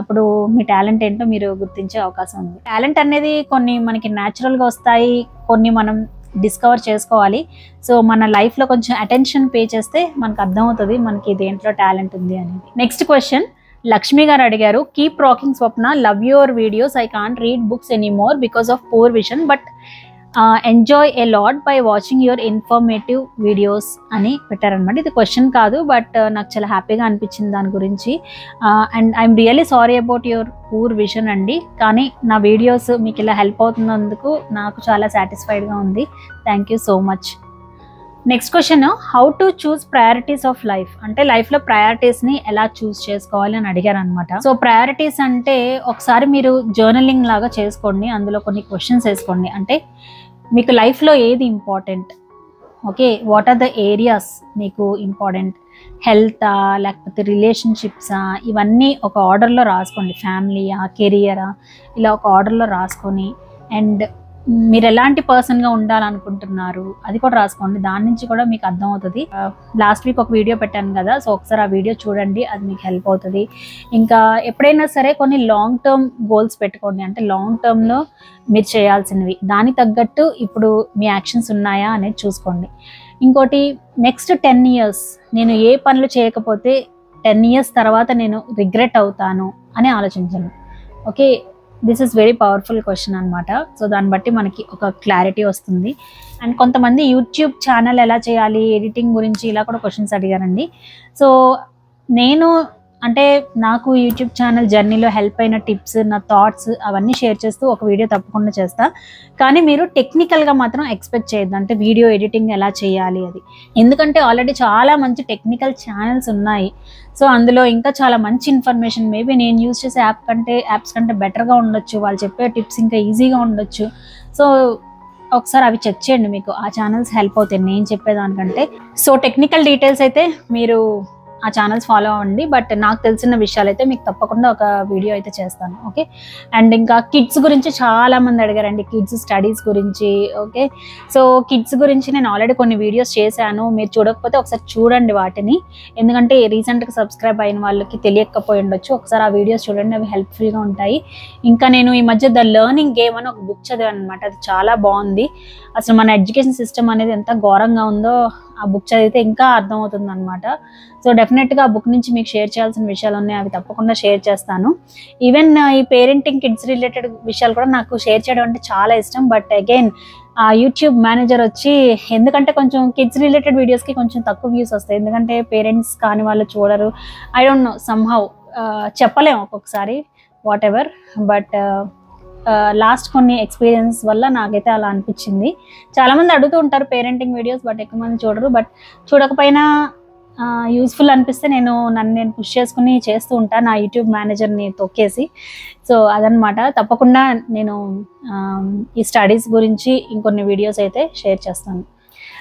అప్పుడు మీ టాలెంట్ ఏంటో మీరు గుర్తించే అవకాశం ఉంది. టాలెంట్ అనేది కొన్ని మనకి న్యాచురల్గా వస్తాయి, కొన్ని మనం డిస్కవర్ చేసుకోవాలి. సో మన లైఫ్లో కొంచెం అటెన్షన్ పే చేస్తే మనకు అర్థమవుతుంది మనకి దేంట్లో టాలెంట్ ఉంది అనేది. నెక్స్ట్ క్వశ్చన్ లక్ష్మి గారు అడిగారు, keep rocking Swapna, love your videos, I can't read books anymore because of poor vision, but enjoy a lot by watching your informative videos అని పెట్టారనమాట. ఇది క్వశ్చన్ కాదు, బట్ నాకు చాలా హ్యాపీగా అనిపించింది దాని గురించి. And I'm really sorry about your poor vision అండి, కానీ నా వీడియోస్ మీకు ఇలా హెల్ప్ అవుతున్నందుకు నాకు చాలా సాటిస్ఫైడ్గా ఉంది, thank you so much. Next question, how to choose priorities of life, అంటే లైఫ్లో ప్రయారిటీస్ని ఎలా చూస్ చేసుకోవాలి అని అడిగారు అనమాట. సో ప్రయారిటీస్ అంటే ఒకసారి మీరు జర్నలింగ్ లాగా చేసుకోండి, అందులో కొన్ని క్వశ్చన్స్ వేసుకోండి. అంటే మీకు లైఫ్లో ఏది important, okay, what are the areas మీకు ఇంపార్టెంట్, హెల్తా లేకపోతే రిలేషన్షిప్సా, ఇవన్నీ ఒక ఆర్డర్లో రాసుకోండి, ఫ్యామిలీయా కెరియరా, ఇలా ఒక ఆర్డర్లో రాసుకొని, అండ్ మీరు ఎలాంటి పర్సన్గా ఉండాలనుకుంటున్నారు అది కూడా రాసుకోండి, దాని నుంచి కూడా మీకు అర్థమవుతుంది. లాస్ట్ వీక్ ఒక వీడియో పెట్టాను కదా, సో ఒకసారి ఆ వీడియో చూడండి, అది మీకు హెల్ప్ అవుతుంది. ఇంకా ఎప్పుడైనా సరే కొన్ని లాంగ్ టర్మ్ గోల్స్ పెట్టుకోండి, అంటే లాంగ్ టర్మ్లో మీరు చేయాల్సినవి, దానికి తగ్గట్టు ఇప్పుడు మీ యాక్షన్స్ ఉన్నాయా అనేది చూసుకోండి. ఇంకోటి, నెక్స్ట్ 10 years నేను ఏ పనులు చేయకపోతే 10 years తర్వాత నేను రిగ్రెట్ అవుతాను అని ఆలోచించండి. Okay, this is very powerful question అనమాట. సో దాన్ని బట్టి మనకి ఒక క్లారిటీ వస్తుంది. అండ్ కొంతమంది యూట్యూబ్ ఛానల్ ఎలా చేయాలి, ఎడిటింగ్ గురించి ఇలా కూడా క్వశ్చన్స్ అడిగారండి. సో నేను అంటే నాకు యూట్యూబ్ ఛానల్ జర్నీలో హెల్ప్ అయిన టిప్స్, నా థాట్స్ అవన్నీ షేర్ చేస్తూ ఒక వీడియో తప్పకుండా చేస్తా. కానీ మీరు టెక్నికల్గా మాత్రం ఎక్స్పెక్ట్ చేయొద్దు, అంటే వీడియో ఎడిటింగ్ ఎలా చేయాలి అది. ఎందుకంటే ఆల్రెడీ చాలా మంచి టెక్నికల్ ఛానల్స్ ఉన్నాయి. సో అందులో ఇంకా చాలా మంచి ఇన్ఫర్మేషన్ మేబీ నేను యూజ్ చేసే యాప్స్ కంటే బెటర్గా ఉండొచ్చు, వాళ్ళు చెప్పే టిప్స్ ఇంకా ఈజీగా ఉండొచ్చు. సో ఒకసారి అవి చెక్ చేయండి, మీకు ఆ ఛానల్స్ హెల్ప్ అవుతాయి నేను చెప్పేదానికంటే. సో టెక్నికల్ డీటెయిల్స్ అయితే మీరు ఆ ఛానల్స్ ఫాలో అవ్వండి, బట్ నాకు తెలిసిన విషయాలు అయితే మీకు తప్పకుండా ఒక వీడియో అయితే చేస్తాను. ఓకే, అండ్ ఇంకా కిడ్స్ గురించి చాలా మంది అడిగారండి, కిడ్స్ స్టడీస్ గురించి. ఓకే, సో కిడ్స్ గురించి నేను ఆల్రెడీ కొన్ని వీడియోస్ చేశాను, మీరు చూడకపోతే ఒకసారి చూడండి వాటిని. ఎందుకంటే రీసెంట్గా సబ్స్క్రైబ్ అయిన వాళ్ళకి తెలియకపోయి ఉండొచ్చు, ఒకసారి ఆ వీడియోస్ చూడండి, అవి హెల్ప్ఫుల్గా ఉంటాయి. ఇంకా నేను ఈ మధ్య ద లెర్నింగ్ గేమ్ అని ఒక బుక్ చదివాను అనమాట, అది చాలా బాగుంది. అసలు మన ఎడ్యుకేషన్ సిస్టమ్ అనేది ఎంత ఘోరంగా ఉందో ఆ బుక్ చదివితే ఇంకా అర్థమవుతుంది అనమాట. సో డెఫినెట్గా ఆ బుక్ నుంచి మీకు షేర్ చేయాల్సిన విషయాలు ఉన్నాయి, అవి తప్పకుండా షేర్ చేస్తాను. ఈవెన్ ఈ పేరెంటింగ్, కిడ్స్ రిలేటెడ్ విషయాలు కూడా నాకు షేర్ చేయడం అంటే చాలా ఇష్టం. బట్ అగైన్ ఆ యూట్యూబ్ మేనేజర్ వచ్చి, ఎందుకంటే కొంచెం కిడ్స్ రిలేటెడ్ వీడియోస్కి కొంచెం తక్కువ వ్యూస్ వస్తాయి, ఎందుకంటే పేరెంట్స్ కాని వాళ్ళు చూడరు. ఐ డోంట్ నో, సమ్హౌ చెప్పలేము ఒక్కొక్కసారి, వాట్ ఎవర్. బట్ లాస్ట్ కొన్ని ఎక్స్పీరియన్స్ వల్ల నాకైతే అలా అనిపించింది. చాలామంది అడుగుతూ ఉంటారు పేరెంటింగ్ వీడియోస్, బట్ ఎక్కువ మంది చూడరు. బట్ చూడకపోయినా యూస్ఫుల్ అనిపిస్తే నన్ను నేను పుష్ చేసుకుని చేస్తూ ఉంటాను, నా యూట్యూబ్ మేనేజర్ని తొక్కేసి. సో అదనమాట, తప్పకుండా నేను ఈ స్టడీస్ గురించి ఇంకొన్ని వీడియోస్ అయితే షేర్ చేస్తాను.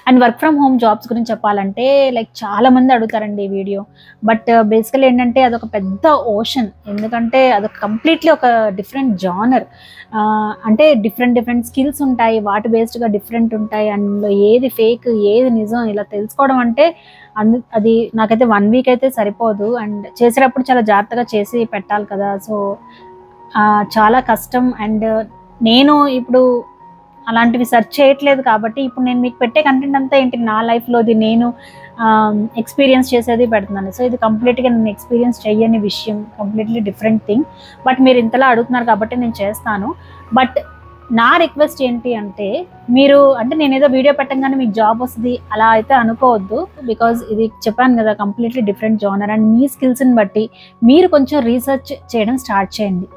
And work from home jobs గురించి చెప్పాలంటే లైక్ చాలామంది అడుగుతారండి ఈ వీడియో. బట్ బేసికలీ ఏంటంటే అదొక పెద్ద ఓషన్, ఎందుకంటే అదొక కంప్లీట్లీ ఒక డిఫరెంట్ జానర్. అంటే డిఫరెంట్ స్కిల్స్ ఉంటాయి, వాటి బేస్డ్గా డిఫరెంట్ ఉంటాయి. అందులో ఏది ఫేక్, ఏది నిజం ఇలా తెలుసుకోవడం అంటే అది నాకైతే 1 వీక్ అయితే సరిపోదు. అండ్ చేసేటప్పుడు చాలా జాగ్రత్తగా చేసి పెట్టాలి కదా, సో చాలా కష్టం. అండ్ నేను ఇప్పుడు అలాంటివి సెర్చ్ చేయట్లేదు కాబట్టి ఇప్పుడు నేను మీకు పెట్టే కంటెంట్ అంతా ఏంటి, నా లైఫ్లోది నేను ఎక్స్పీరియన్స్ చేసేది పెడుతున్నాను. సో ఇది కంప్లీట్గా నేను ఎక్స్పీరియన్స్ చేయని విషయం, కంప్లీట్లీ డిఫరెంట్ థింగ్. బట్ మీరు ఇంతలా అడుగుతున్నారు కాబట్టి నేను చేస్తాను. బట్ నా రిక్వెస్ట్ ఏంటి అంటే, మీరు అంటే నేను ఏదో వీడియో పెట్టగానే మీకు జాబ్ వస్తుంది అలా అయితే అనుకోవద్దు. బికాజ్ ఇది చెప్పాను కదా, కంప్లీట్లీ డిఫరెంట్ జానర్. అండ్ మీ స్కిల్స్ని బట్టి మీరు కొంచెం రీసెర్చ్ చేయడం స్టార్ట్ చేయండి.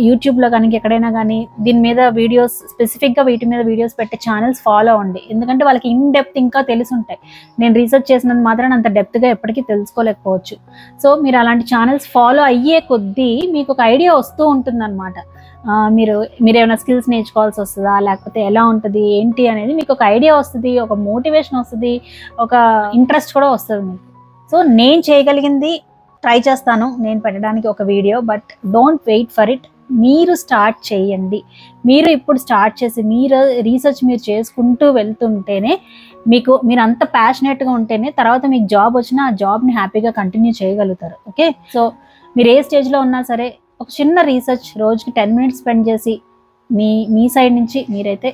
యూట్యూబ్లో కానీ ఎక్కడైనా కానీ దీని మీద వీడియోస్, స్పెసిఫిక్గా వీటి మీద వీడియోస్ పెట్టే ఛానల్స్ ఫాలో అవ్వండి. ఎందుకంటే వాళ్ళకి ఇన్ డెప్త్ ఇంకా తెలిసి ఉంటాయి. నేను రీసెర్చ్ చేసినంత మాత్రం అంత డెప్త్గా ఎప్పటికీ తెలుసుకోలేకపోవచ్చు. సో మీరు అలాంటి ఛానల్స్ ఫాలో అయ్యే కొద్దీ మీకు ఒక ఐడియా వస్తూ ఉంటుందన్నమాట. మీరు ఏమైనా స్కిల్స్ నేర్చుకోవాల్సి వస్తుందా, లేకపోతే ఎలా ఉంటుంది ఏంటి అనేది మీకు ఒక ఐడియా వస్తుంది, ఒక మోటివేషన్ వస్తుంది, ఒక ఇంట్రెస్ట్ కూడా వస్తుంది మీకు. సో నేను చేయగలిగింది ట్రై చేస్తాను నేను పెట్టడానికి ఒక video, but don't wait for it. మీరు స్టార్ట్ చేయండి. మీరు ఇప్పుడు స్టార్ట్ చేసి మీరు రీసెర్చ్ మీరు చేసుకుంటూ వెళ్తుంటేనే మీరు అంత ప్యాషనేట్గా ఉంటేనే తర్వాత మీకు జాబ్ వచ్చినా ఆ జాబ్ని హ్యాపీగా కంటిన్యూ చేయగలుగుతారు. ఓకే, సో మీరు ఏ స్టేజ్లో ఉన్నా సరే ఒక చిన్న రీసెర్చ్ రోజుకి 10 minutes స్పెండ్ చేసి మీ సైడ్ నుంచి మీరైతే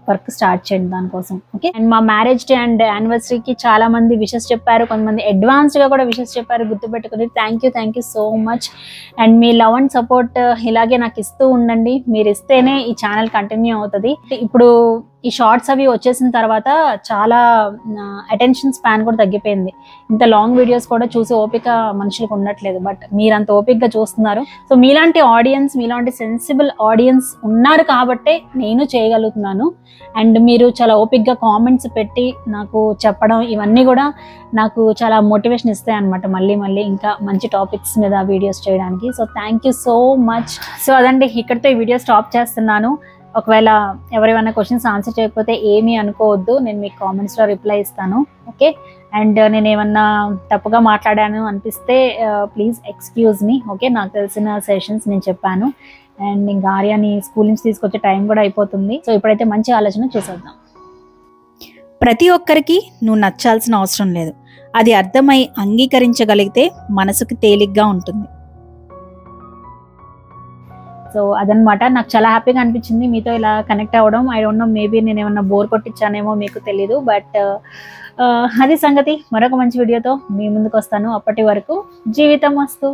వర్క్ స్టార్ట్ చేయండి దానికోసం. ఓకే, అండ్ మా మ్యారేజ్ డే అండ్ యానివర్సరీకి చాలా మంది విషెస్ చెప్పారు, కొంతమంది అడ్వాన్స్డ్గా కూడా విషెస్ చెప్పారు, గుర్తుపెట్టుకుని thank you so much. And me love and support ఇలాగే నాకు ఇస్తూ ఉండండి, మీరు ఇస్తేనే ఈ ఛానల్ కంటిన్యూ అవుతుంది. ఇప్పుడు ఈ షార్ట్స్ అవి వచ్చేసిన తర్వాత చాలా అటెన్షన్ స్పాన్ కూడా తగ్గిపోయింది. ఇంత లాంగ్ వీడియోస్ కూడా చూసి ఓపిక మనుషులకు ఉండట్లేదు, బట్ మీరంత ఓపికగా చూస్తున్నారు. సో మీలాంటి ఆడియన్స్, మీలాంటి సెన్సిబుల్ ఆడియన్స్ ఉన్నారు కాబట్టే నేను చేయగలుగుతున్నాను. అండ్ మీరు చాలా ఓపికగా కామెంట్స్ పెట్టి నాకు చెప్పడం, ఇవన్నీ కూడా నాకు చాలా మోటివేషన్ ఇస్తాయి అనమాట, మళ్ళీ ఇంకా మంచి టాపిక్స్ మీద వీడియోస్ చేయడానికి. So thank you so much. So అదండి, ఇక్కడితో ఈ వీడియో స్టాప్ చేస్తున్నాను. ఒకవేళ ఎవరైనా క్వశ్చన్స్ ఆన్సర్ చేయకపోతే ఏమీ అనుకోవద్దు, నేను మీకు కామెంట్స్లో రిప్లై ఇస్తాను. ఓకే, అండ్ నేను ఏమన్నా తప్పుగా మాట్లాడాను అనిపిస్తే ప్లీజ్ ఎక్స్క్యూజ్ మీ. ఓకే, నాకు తెలిసిన సెషన్స్ నేను చెప్పాను. అండ్ ఇంకా ఆర్యాని స్కూల్ నుంచి తీసుకొచ్చే టైం కూడా అయిపోతుంది. సో ఇప్పుడైతే మంచి ఆలోచన చేసేద్దాం. ప్రతి ఒక్కరికి నువ్వు నచ్చాల్సిన అవసరం లేదు, అది అర్థమై అంగీకరించగలిగితే మనసుకు తేలిగ్గా ఉంటుంది. సో అదనమాట, నాకు చాలా హ్యాపీగా అనిపించింది మీతో ఇలా కనెక్ట్ అవ్వడం. ఐ డోంట్ నో, మేబీ నేను ఏమన్నా బోర్ కొట్టించానేమో మీకు తెలీదు, బట్ అది సంగతి. మరొక మంచి వీడియోతో మీ ముందుకు వస్తాను. అప్పటి వరకు జీవితం మస్తు.